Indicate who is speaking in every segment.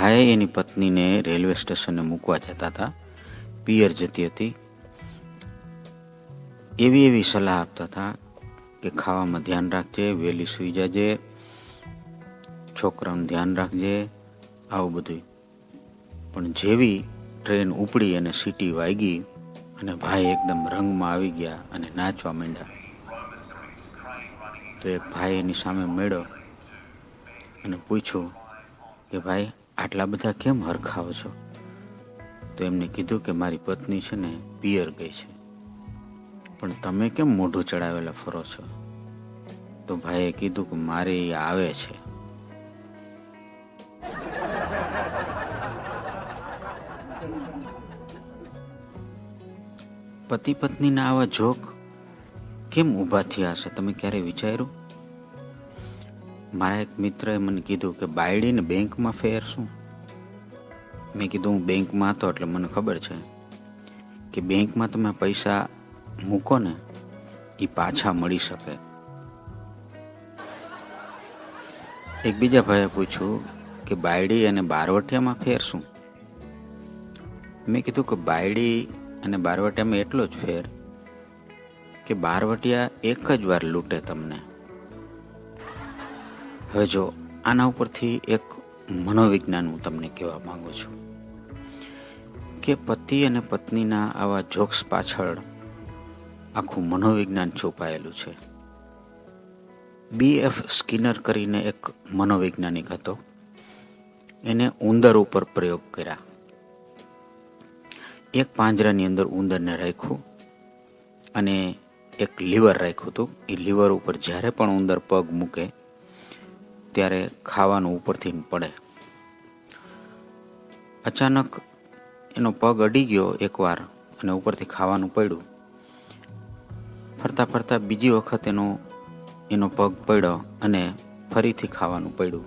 Speaker 1: ભાઈ એની પત્નીને રેલવે સ્ટેશને મૂકવા જતા હતા. પિયર જતી હતી. એવી સલાહ આપતા હતા કે ખાવામાં ધ્યાન રાખજે, વહેલી સૂઈ જાજે, છોકરાનું ધ્યાન રાખજે, આવું બધું. પણ જેવી ટ્રેન ઉપડી અને સીટી વાગી અને ભાઈ એકદમ રંગમાં આવી ગયા અને નાચવા માંડ્યા. તો એક ભાઈ એની સામે મળ્યો અને પૂછ્યું કે ભાઈ આટલા બધા કેમ હરખાવ છો? તો એમને કીધું કે મારી પત્ની છે ને પિયર ગઈ છે, પણ તમે કેમ મોઢું ચડાવેલા ફરો છો? તો ભાઈએ કીધું કે મારે એ આવે છે. પતિ પત્નીના આવા જોક કેમ ઊભા થયા હશે, તમે ક્યારે વિચાર્યું? મારા એક મિત્રએ મને કીધું કે બાયડીને બેંકમાં ફેર શું? મેં કીધું હું બેંકમાં હતો એટલે મને ખબર છે કે બેંકમાં તમે પૈસા મૂકો ને એ પાછા મળી શકે. એક બીજા ભાઈએ પૂછ્યું કે બાયડી અને બારવટિયામાં ફેર શું? મેં કીધું કે બાયડી અને બારવટિયામાં એટલો જ ફેર કે બારવટિયા એક જ વાર લૂંટે તમને. હવે જો આના ઉપરથી એક મનોવિજ્ઞાન હું તમને કહેવા માંગુ છું કે પતિ અને પત્નીના આવા જોક્સ પાછળ આખું મનોવિજ્ઞાન છુપાયેલું છે. BF સ્કિનર કરીને એક મનોવૈજ્ઞાનિક હતો. એને ઉંદર ઉપર પ્રયોગ કર્યા. એક પાંજરાની અંદર ઉંદરને રાખ્યું અને એક લીવર રાખ્યું હતું. એ લીવર ઉપર જ્યારે પણ ઉંદર પગ મૂકે ત્યારે ખાવાનું ઉપરથી પડે. અચાનક એનો પગ અડી ગયો એકવાર અને ઉપરથી ખાવાનું પડ્યું. ફરતા ફરતા બીજી વખત એનો પગ પડ્યો અને ફરીથી ખાવાનું પડ્યું.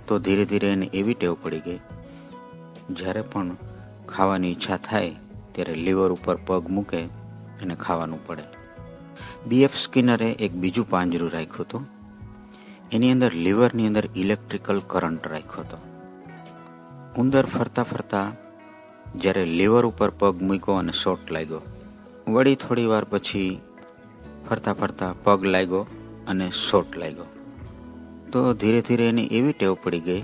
Speaker 1: તો ધીરે ધીરે એને એવી ટેવ પડી ગઈ, જ્યારે પણ ખાવાની ઈચ્છા થાય ત્યારે લીવર ઉપર પગ મૂકે અને ખાવાનું પડે. BF સ્કિનરે એક બીજું પાંજરું રાખ્યું હતું. એની અંદર લીવરની અંદર ઇલેક્ટ્રિકલ કરંટ રાખ્યો હતો. ઉંદર ફરતા ફરતા જ્યારે લીવર ઉપર પગ મૂક્યો અને શોટ લાગ્યો. વળી થોડી વાર પછી ફરતા ફરતા પગ લાગ્યો અને શોટ લાગ્યો. તો ધીરે ધીરે એને એવી ટેવ પડી ગઈ,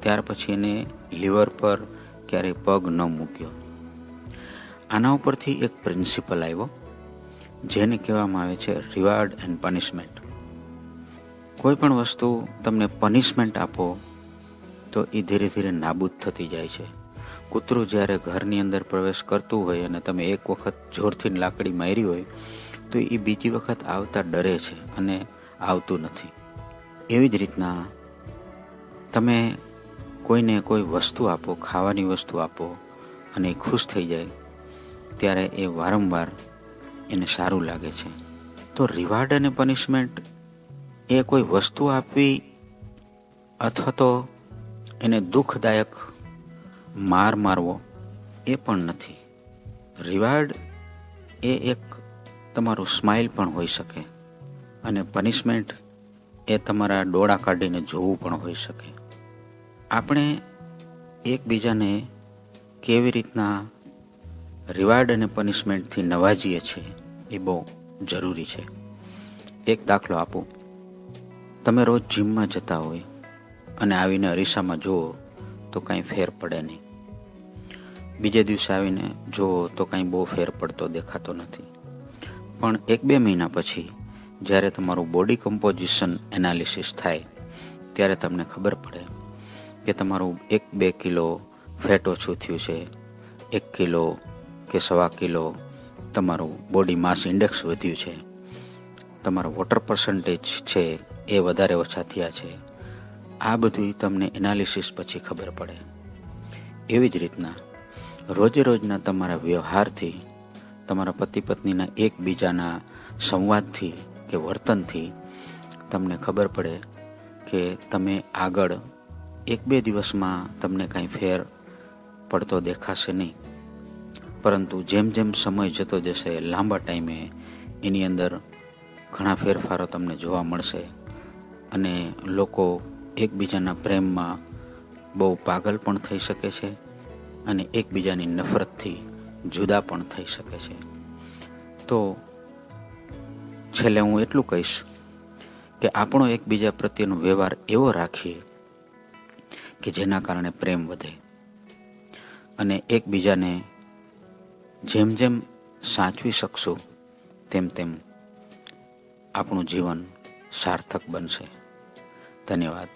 Speaker 1: ત્યાર પછી એને લીવર પર ક્યારેય પગ ન મૂક્યો. આના ઉપરથી એક પ્રિન્સિપલ આવ્યો જેને કહેવામાં આવે છે રિવાર્ડ એન્ડ પનિશમેન્ટ. કોઈ પણ વસ્તુ તમને પનિશમેન્ટ આપો તો એ ધીરે ધીરે નાબૂદ થતી જાય છે. કૂતરું જ્યારે ઘરની અંદર પ્રવેશ કરતું હોય અને તમે એક વખત જોરથી લાકડી મારી હોય તો એ બીજી વખત આવતા ડરે છે અને આવતું નથી. એવી જ રીતના તમે કોઈને કોઈ વસ્તુ આપો, ખાવાની વસ્તુ આપો અને એ ખુશ થઈ જાય ત્યારે એ વારંવાર એને સારું લાગે છે. તો રિવાર્ડ અને પનિશમેન્ટ એ કોઈ વસ્તુ આપવી અથવા તો એને દુઃખદાયક માર મારવો એ પણ નથી. રિવાર્ડ એ એક તમારું સ્માઇલ પણ હોઈ શકે અને પનિશમેન્ટ એ તમારા ડોળા કાઢીને જોવું પણ હોઈ શકે. આપણે એકબીજાને કેવી રીતના રિવાર્ડ અને પનિશમેન્ટથી નવાજીએ છીએ એ બહુ જરૂરી છે. એક દાખલો આપું. તમે રોજ જીમમાં જતા હોય અને આવીને અરીસામાં જુઓ તો કાંઈ ફેર પડે નહીં. બીજે દિવસે આવીને જુઓ તો કાંઈ બહુ ફેર પડતો દેખાતો નથી. પણ 1-2 મહિના પછી જ્યારે તમારું બોડી કમ્પોઝિશન એનાલિસિસ થાય ત્યારે તમને ખબર પડે કે તમારું 1-2 કિલો ફેટ ઓછું થયું છે, 1 કિલો કે 1.25 કિલો તમારું બોડી માસ ઇન્ડેક્સ વધ્યું છે, તમારો વોટર પર્સન્ટેજ છે એ વધારે ઓછા થયા છે. આ બધું તમને એનાલિસિસ પછી ખબર પડે. એવી જ રીતના રોજે રોજના તમારા વ્યવહારથી, તમારા પતિ પત્નીના એકબીજાના સંવાદથી કે વર્તનથી તમને ખબર પડે કે તમે આગળ 1-2 દિવસમાં તમને કાંઈ ફેર પડતો દેખાશે નહીં, પરંતુ જેમ જેમ સમય જતો જશે લાંબા ટાઈમે એની અંદર ઘણા ફેરફારો તમને જોવા મળશે અને લોકો એકબીજાના પ્રેમમાં બહુ પાગલ પણ થઈ શકે છે અને એકબીજાની નફરતથી જુદા પણ થઈ શકે છે. તો છેલ્લે હું એટલું કહીશ કે આપણો એકબીજા પ્રત્યેનો વ્યવહાર એવો રાખીએ કે જેના કારણે પ્રેમ વધે અને એકબીજાને જેમ જેમ સાચવી શકશું તેમ તેમ આપણું જીવન સાર્થક બનશે. ધન્યવાદ.